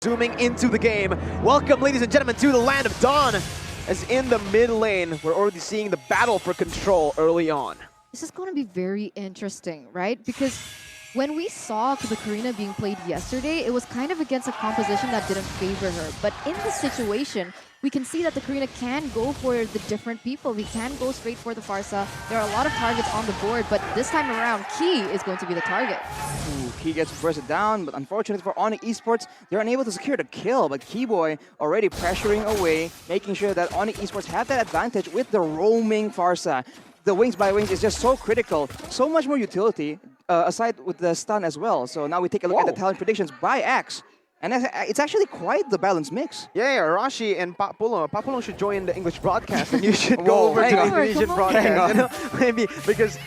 zooming into the game. Welcome, ladies and gentlemen, to the land of Dawn. As in the mid lane, we're already seeing the battle for control early on. This is going to be very interesting, right? Because when we saw the Karina being played yesterday, it was kind of against a composition that didn't favor her. But in this situation, we can see that the Karina can go for the different people. We can go straight for the Farsa. There are a lot of targets on the board, but this time around, Key is going to be the target. Ooh, Key gets bursted down, but unfortunately for ONIC Esports, they're unable to secure the kill. But Keyboy already pressuring away, making sure that ONIC Esports have that advantage with the roaming Farsa. The wings by wings is just so critical, so much more utility, aside with the stun as well. So now we take a look at the talent predictions by Axe. And it's actually quite the balanced mix. Yeah, Arashi and Papulo should join the English broadcast, and you should go Whoa, over to the hang on. Indonesian broadcast. Hang on. You know? Maybe because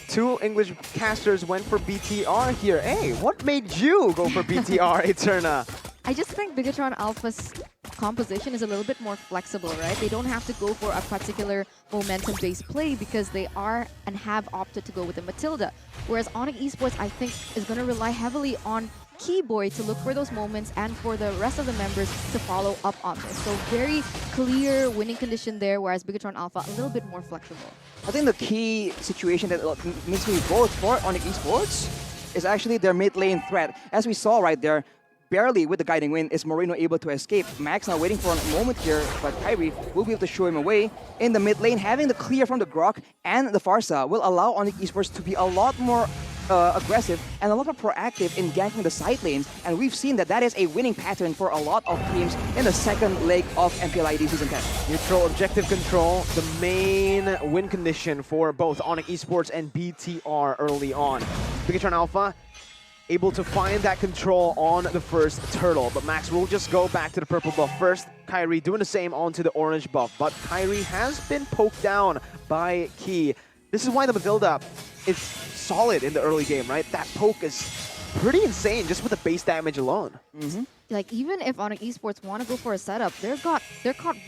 two English casters went for BTR here. Hey, what made you go for BTR, Eterna? I just think Bigatron Alpha's composition is a little bit more flexible, right? They don't have to go for a particular momentum-based play because they are and have opted to go with the Matilda. Whereas ONIC Esports, I think, is going to rely heavily on Keyboy to look for those moments and for the rest of the members to follow up on this. So very clear winning condition there, whereas Bigatron Alpha a little bit more flexible. I think the key situation that makes me vote for ONIC Esports is actually their mid lane threat. As we saw right there, barely with the guiding wind is Moreno able to escape. Max now waiting for a moment here, but Kairi will be able to show him away. In the mid lane, having the clear from the Grok and the Farsa will allow ONIC Esports to be a lot more aggressive and a lot more proactive in ganking the side lanes. And we've seen that that is a winning pattern for a lot of teams in the second leg of MPLID Season 10. Neutral objective control, the main win condition for both ONIC Esports and BTR early on. Bigatron Alpha able to find that control on the first turtle, but Max will just go back to the purple buff first. Kairi doing the same onto the orange buff, but Kairi has been poked down by Key. This is why the Matilda is solid in the early game, right? That poke is pretty insane just with the base damage alone. Like, even if ONIC Esports want to go for a setup, they're caught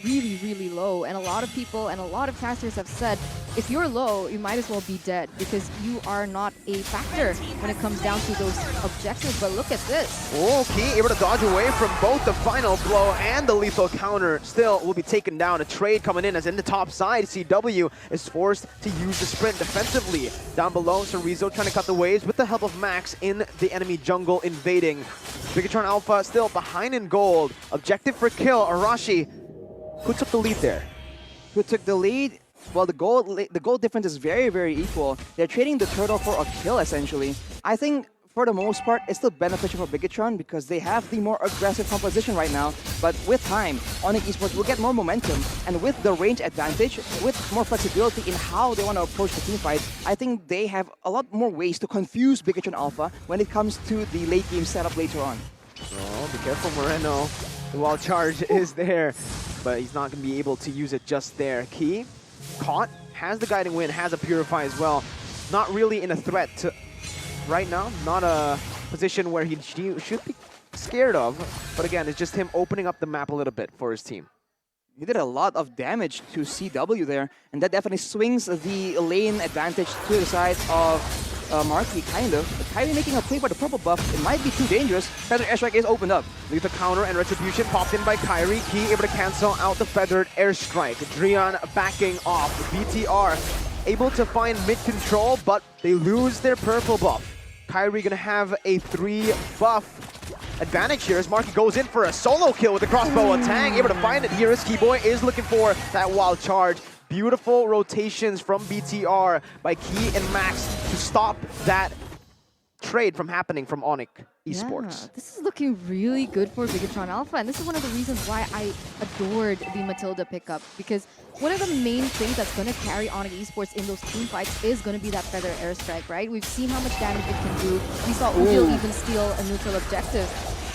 really, really low. And a lot of people and a lot of casters have said, if you're low, you might as well be dead because you are not a factor when it comes down to those objectives. But look at this. Oh, Key able to dodge away from both the final blow and the lethal counter. Still will be taken down. A trade coming in as in the top side. CW is forced to use the sprint defensively. Down below, Cerezo trying to cut the waves with the help of Max in the enemy jungle invading. Bigatron Alpha still behind in gold. Objective for kill, Arashi. Who took the lead there? Who took the lead? Well, the gold difference is very, very equal. They're trading the turtle for a kill, essentially. I think, for the most part, it's still beneficial for Bigatron because they have the more aggressive composition right now. But with time, ONIC Esports will get more momentum, and with the range advantage, with more flexibility in how they want to approach the team fight, I think they have a lot more ways to confuse Bigatron Alpha when it comes to the late game setup later on. Oh, be careful, Moreno. The wild charge is there, but he's not going to be able to use it just there. Key, caught, has the guiding wind, has a purify as well. Not really in a threat to right now, not a position where he should be scared of. But again, it's just him opening up the map a little bit for his team. He did a lot of damage to CW there, and that definitely swings the lane advantage to the side of Marky, kind of. But Kairi making a play for the purple buff, it might be too dangerous. Feathered Airstrike is opened up. Lethal counter and retribution popped in by Kairi. Key able to cancel out the feathered airstrike. Drian backing off. BTR able to find mid control, but they lose their purple buff. Kairi gonna have a 3 buff advantage here as Marky goes in for a solo kill with the crossbow attack. Able to find it here as Keyboy is looking for that wild charge. Beautiful rotations from BTR by Key and Max to stop that trade from happening from ONIC Esports. Yeah, this is looking really good for Bigatron Alpha, and this is one of the reasons why I adored the Matilda pickup, because one of the main things that's going to carry ONIC Esports in those team fights is going to be that feather airstrike, right? We've seen how much damage it can do. We saw Ujil even steal a neutral objective.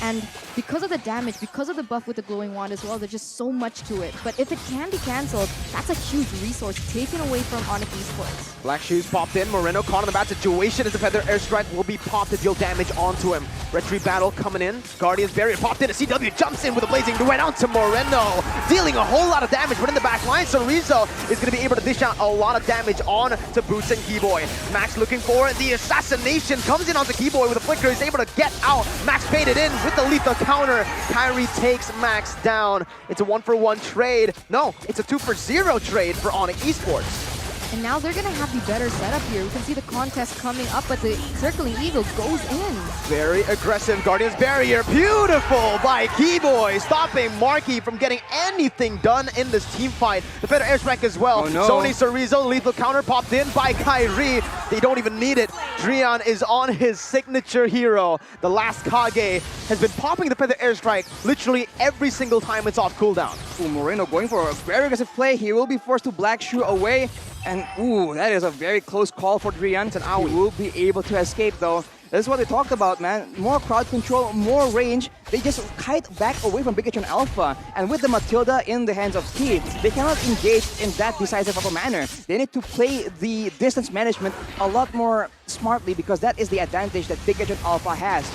And because of the damage, because of the buff with the glowing wand as well, there's just so much to it. But if it can be cancelled, that's a huge resource taken away from ONIC Esports. Black Shoes popped in. Moreno caught in a bad situation as the feather airstrike will be popped to deal damage onto him. Retry battle coming in. Guardian's barrier popped in. A CW jumps in with a blazing duet onto Moreno, dealing a whole lot of damage. But in the back line, Cerezo is going to be able to dish out a lot of damage on to Boots and Keyboy. Max looking for the assassination. Comes in onto Keyboy with a flicker. He's able to get out. Max baited in with with the lethal counter. Kairi takes Max down. It's a 1-for-1 trade. No, it's a 2-for-0 trade for ONIC Esports. And now they're going to have the better setup here. We can see the contest coming up, but the Circling Eagle goes in. Very aggressive Guardian's Barrier. Beautiful by Keyboy, stopping Marky from getting anything done in this team fight. The better airstrike as well. Oh, no. Sony Chorizo, lethal counter popped in by Kairi. They don't even need it. Drian is on his signature hero. The last Kage has been popping the feather airstrike literally every single time it's off cooldown. Ooh, Moreno going for a very aggressive play. He will be forced to Black Shoe away. And ooh, that is a very close call for Drian. He will be able to escape though. This is what we talked about, man. More crowd control, more range. They just kite back away from Bigatron Alpha. And with the Matilda in the hands of T, they cannot engage in that decisive of a manner. They need to play the distance management a lot more smartly because that is the advantage that Bigatron Alpha has.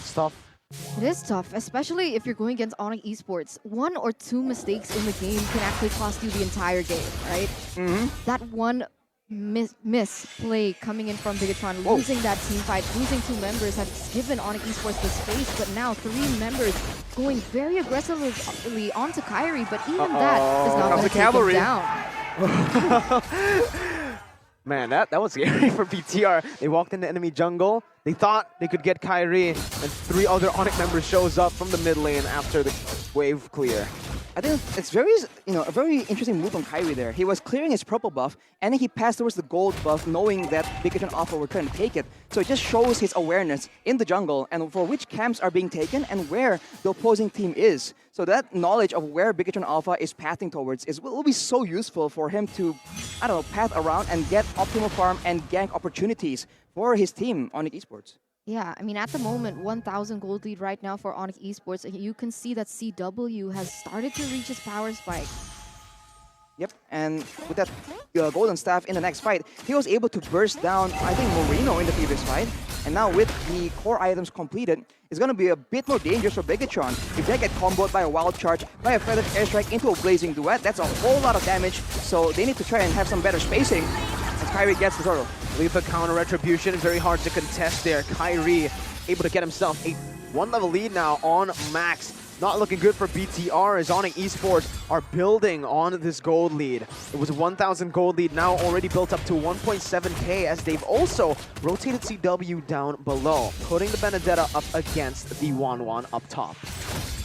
Stuff. It is tough, especially if you're going against ONIC Esports. 1 or 2 mistakes in the game can actually cost you the entire game, right? That one misplay coming in from Bigatron, losing that team fight, losing 2 members has given ONIC Esports the space, but now 3 members going very aggressively onto Kairi, but even that is not going to take him down. Man, that was scary for BTR. They walked into enemy jungle. They thought they could get Kairi, and 3 other ONIC members shows up from the mid lane after the wave clear. I think it's very, a very interesting move from Kairi there. He was clearing his purple buff, and then he passed towards the gold buff, knowing that Bigatron Alpha were trying to take it. So it just shows his awareness in the jungle and for which camps are being taken and where the opposing team is. So that knowledge of where Bigatron Alpha is pathing towards will be so useful for him to, I don't know, path around and get optimal farm and gank opportunities for his team, ONIC Esports. Yeah, I mean, at the moment, 1,000 gold lead right now for ONIC Esports. You can see that CW has started to reach his power spike. Yep, and with that golden staff in the next fight, he was able to burst down, I think, Moreno in the previous fight. And now with the core items completed, it's going to be a bit more dangerous for Bigatron. If they get comboed by a wild charge, by a feathered airstrike into a blazing duet, that's a whole lot of damage. So they need to try and have some better spacing as Kairi gets the turtle. Lethal counter retribution is very hard to contest there. Kairi able to get himself a 1-level lead now on Max. Not looking good for BTR as ONIC Esports are building on this gold lead. It was a 1,000 gold lead, now already built up to 1.7k as they've also rotated CW down below, putting the Benedetta up against the 1-1 up top.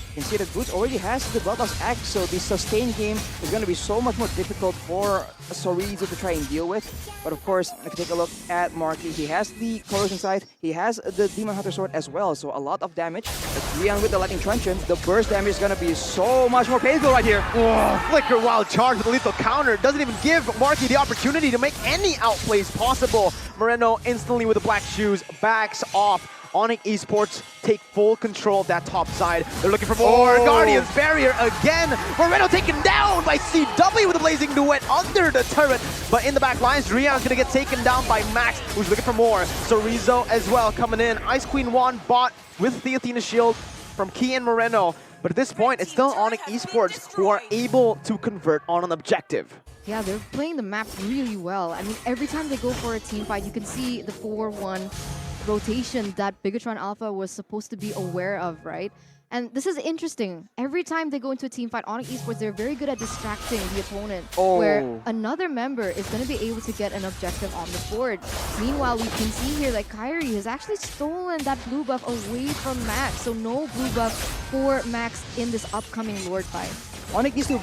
You can see that Boots already has the Bloodlust Axe, so the sustained game is going to be so much more difficult for Chorizo to try and deal with. But of course, if you take a look at Marky, he has the Corrosion Scythe, he has the Demon Hunter Sword as well, so a lot of damage. Rian with the Lightning Truncheon, the burst damage is going to be so much more painful right here. Oh, Flicker wild charge with a lethal counter. Doesn't even give Marky the opportunity to make any outplays possible. Moreno instantly with the black shoes backs off. ONIC Esports take full control of that top side. They're looking for more. Guardian's Barrier again. Moreno taken down by CW with a blazing duet under the turret. But in the back lines, Rian's going to get taken down by Max, who's looking for more. Chorizo as well coming in. Ice Queen 1 bot with the Athena shield from Key and Moreno. But at this point, it's still ONIC Esports who are able to convert on an objective. Yeah, they're playing the map really well. I mean, every time they go for a team fight, you can see the 4-1 rotation that Bigatron Alpha was supposed to be aware of, right? And this is interesting. Every time they go into a team fight, ONIC Esports, they're very good at distracting the opponent, where another member is going to be able to get an objective on the board. Meanwhile, we can see here that Kairi has actually stolen that blue buff away from Max, so no blue buff for Max in this upcoming Lord fight. ONIC needs to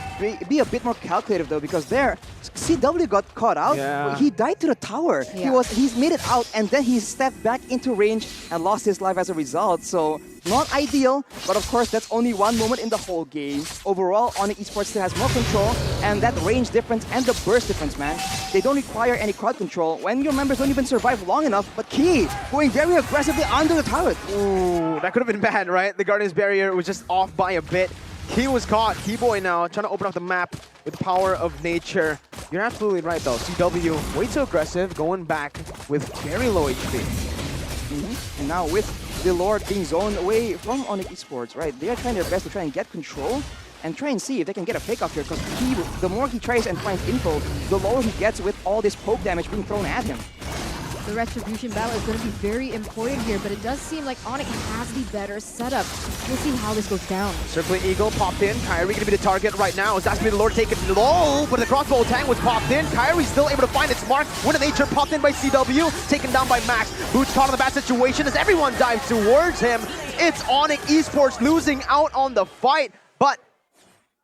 be a bit more calculative though, because there, CW got caught out. Yeah. He died to the tower. Yeah. He's made it out, and then he stepped back into range and lost his life as a result. So not ideal, but of course that's only one moment in the whole game. Overall, ONIC Esports still has more control, and that range difference and the burst difference, man. They don't require any crowd control when your members don't even survive long enough. But Key going very aggressively under the turret. Ooh, that could have been bad, right? The Guardian's Barrier was just off by a bit. He was caught. Keyboy now trying to open up the map with the power of nature. You're absolutely right, though. CW way too aggressive, going back with very low HP. And now with the Lord being zoned away from ONIC Esports, right? They are trying their best to try and get control and try and see if they can get a pick off here, because the more he tries and finds info, the lower he gets with all this poke damage being thrown at him. the Retribution battle is going to be very important here, but it does seem like ONIC has the better setup. We'll see how this goes down. Circling Eagle popped in. Kairi gonna be the target right now. It's asking me the Lord taking low, but the crossbow tang was popped in. Kairi still able to find its mark. Wind of Nature popped in by CW, taken down by Max. Boots caught in the bad situation as everyone dives towards him. It's ONIC Esports losing out on the fight, but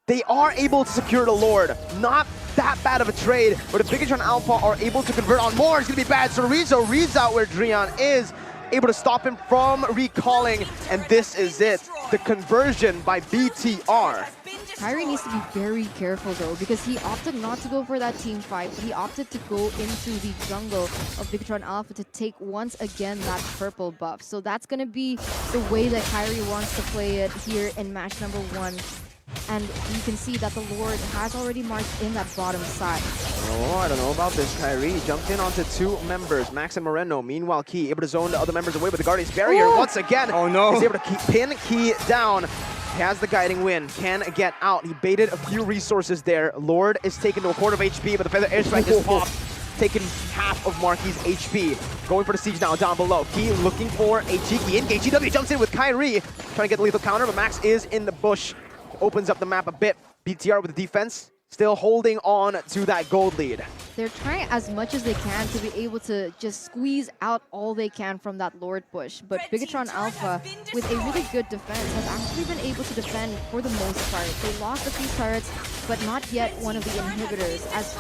they are able to secure the Lord. Not that bad of a trade, but if Bigatron Alpha are able to convert on more, it's gonna be bad. So Rizzo reads out where Drian is, able to stop him from recalling, and this is it. The conversion by BTR. Kairi needs to be very careful though, because he opted not to go for that team fight, but he opted to go into the jungle of Bigatron Alpha to take once again that purple buff. So that's gonna be the way that Kairi wants to play it here in match number 1. And you can see that the Lord has already marched in that bottom side. Oh, I don't know about this. Kairi jumped in onto 2 members, Max and Moreno. Meanwhile, Key able to zone the other members away, but the Guardian's barrier Oh! once again. Oh no! He's able to pin Key down. He has the guiding win, can get out. He baited a few resources there. Lord is taken to a quarter of HP, but the Feather Airstrike is popped, taking half of Marky's HP. Going for the siege now down below. Key looking for a cheeky engage. GW jumps in with Kairi, trying to get the lethal counter, but Max is in the bush. Opens up the map a bit. BTR with the defense, still holding on to that gold lead. They're trying as much as they can to be able to just squeeze out all they can from that Lord push. But Bigatron Alpha, with a really good defense, has actually been able to defend for the most part. They lost a few turrets, but not yet one of the inhibitors. As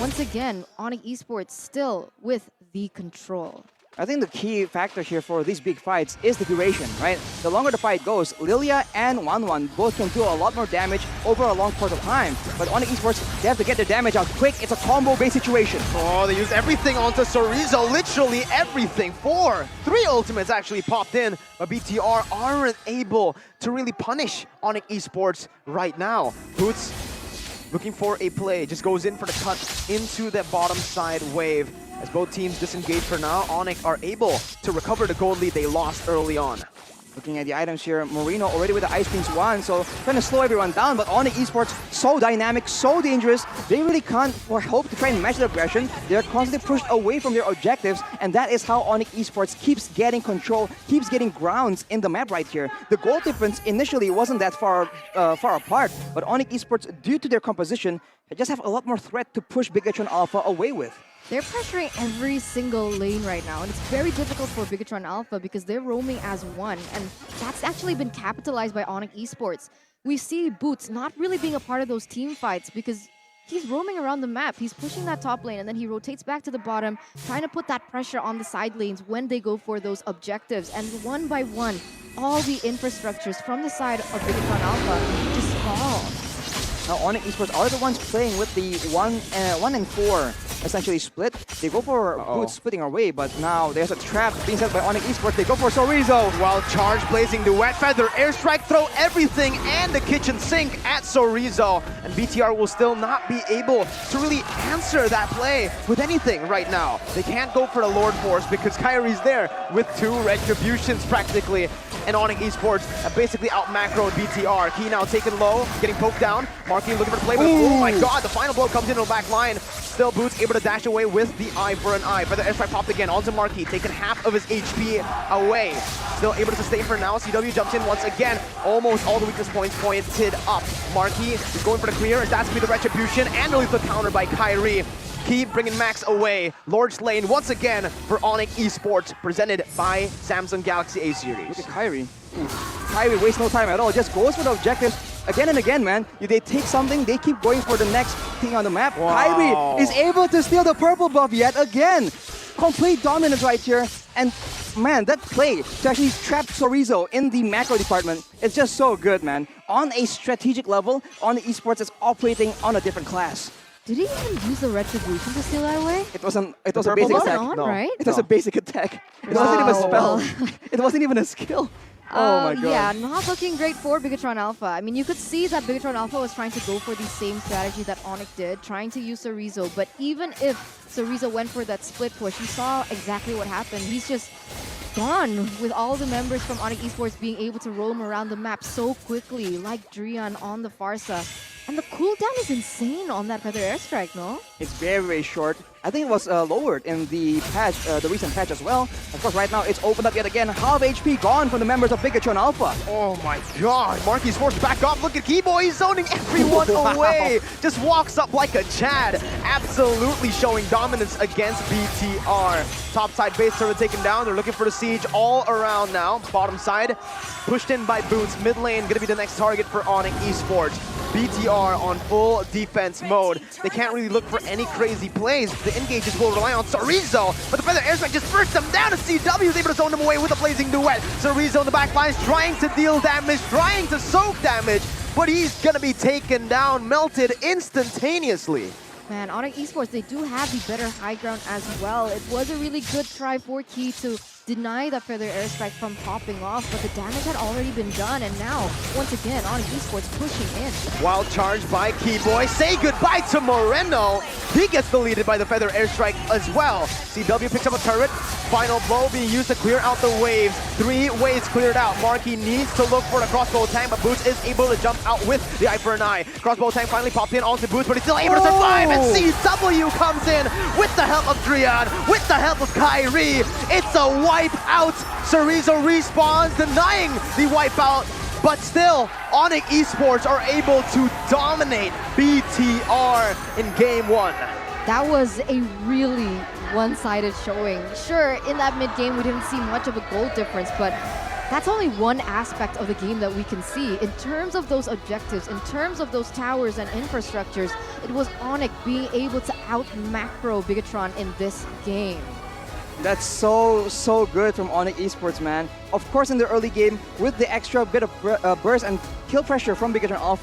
once again, ONIC Esports still with the control. I think the key factor here for these big fights is the duration, right? The longer the fight goes, Lilia and Wanwan both can do a lot more damage over a long course of time. But ONIC Esports, they have to get their damage out quick. It's a combo-based situation. Oh, they used everything onto Sorizo, literally everything. 3 ultimates actually popped in, but BTR aren't able to really punish ONIC Esports right now. Boots looking for a play, just goes in for the cut into the bottom side wave. As both teams disengage for now, ONIC are able to recover the gold lead they lost early on. Looking at the items here, Marino already with the Ice Kings 1, so trying to slow everyone down, but ONIC Esports, so dynamic, so dangerous, they really can't or hope to try and match the aggression. They're constantly pushed away from their objectives, and that is how ONIC Esports keeps getting control, keeps getting grounds in the map right here. The goal difference initially wasn't that far apart, but ONIC Esports, due to their composition, just have a lot more threat to push Bigatron Alpha away with. They're pressuring every single lane right now, and it's very difficult for Bigatron Alpha because they're roaming as one, and that's actually been capitalized by ONIC Esports. We see Boots not really being a part of those team fights because he's roaming around the map. He's pushing that top lane, and then he rotates back to the bottom, trying to put that pressure on the side lanes when they go for those objectives. And one by one, all the infrastructures from the side of Bigatron Alpha just fall. Now ONIC Esports are the ones playing with the 1 and 4 essentially split. They go for Boots splitting away, but now there's a trap being set by ONIC Esports. They go for Sorizo. While charge blazing the wet feather, airstrike, throw everything and the kitchen sink at Sorizo. And BTR will still not be able to really answer that play with anything right now. They can't go for the Lord Force because Kairi's there with 2 retributions practically. And ONIC Esports have basically out-macroed BTR. Key now taken low, getting poked down. Marky looking for the play, but oh my god, the final blow comes into the back line. Still Boots able to dash away with the eye for an eye. But the airstrike popped again onto Marky, taking half of his HP away. Still able to sustain for now. CW jumps in once again. Almost all the weakness points pointed up. Marky is going for the clear, as that's going to be the retribution and the lethal counter by Kairi. Keep bringing Max away. Lord's Lane once again for ONIC Esports, presented by Samsung Galaxy A series. Look at Kairi. Kairi wastes no time at all. Just goes for the objectives again and again, man. If they take something, they keep going for the next thing on the map. Wow. Kairi is able to steal the purple buff yet again. Complete dominance right here. And man, that play to actually trap Sorizo in the macro department is just so good, man. On a strategic level, ONIC Esports is operating on a different class. Did he even use the Retribution to steal that away? It was a purple basic buff? attack. On, No. right? It was a basic attack. It wasn't even a spell. It wasn't even a skill. Oh my god. Yeah, not looking great for Bigatron Alpha. I mean, you could see that Bigatron Alpha was trying to go for the same strategy that ONIC did, trying to use Sorizo. But even if Sorizo went for that split push, you saw exactly what happened. He's just gone with all the members from ONIC Esports being able to roam around the map so quickly, like Drian on the Farsa. And the cooldown is insane on that Feather Airstrike, no? It's very, very short. I think it was lowered in the patch, the recent patch as well. Of course, right now it's opened up yet again. Half HP gone from the members of Bigatron Alpha. Oh my god, Marky's forced back up. Look at Keyboy, he's zoning everyone away. Just walks up like a Chad. Absolutely showing dominance against BTR. Top side base server taken down. They're looking for the siege all around now. Bottom side, pushed in by Boots. Mid lane gonna be the next target for ONIC Esports. BTR on full defense mode. They can't really look for any crazy plays. The engages will rely on Sorizo, but the Feather Airstrike just bursts them down, and CW is able to zone them away with a blazing duet. Sorizo in the back line is trying to deal damage, trying to soak damage, but he's gonna be taken down, melted instantaneously. Man, ONIC Esports, they do have the better high ground as well. It was a really good try for Key to deny that Feather Airstrike from popping off, but the damage had already been done, and now, once again, ONIC Esports pushing in. Wild charge by Keyboy. Say goodbye to Moreno. He gets deleted by the Feather Airstrike as well. CW picks up a turret. Final blow being used to clear out the waves. 3 waves cleared out. Marky needs to look for the crossbow tank, but Boots is able to jump out with the eye for an eye. Crossbow tank finally popped in onto Boots, but he's still able to survive, and CW comes in with the help of Drian, with the help of Kairi. It's a wipe out. Sorizo respawns, denying the wipeout, but still, ONIC Esports are able to dominate BTR in game 1. That was a really one-sided showing. Sure, in that mid-game, we didn't see much of a goal difference, but that's only one aspect of the game that we can see. In terms of those objectives, in terms of those towers and infrastructures, it was ONIC being able to out-macro Bigatron in this game. That's so good from ONIC Esports, man. Of course, in the early game, with the extra bit of burst and kill pressure from Bigatron Alpha,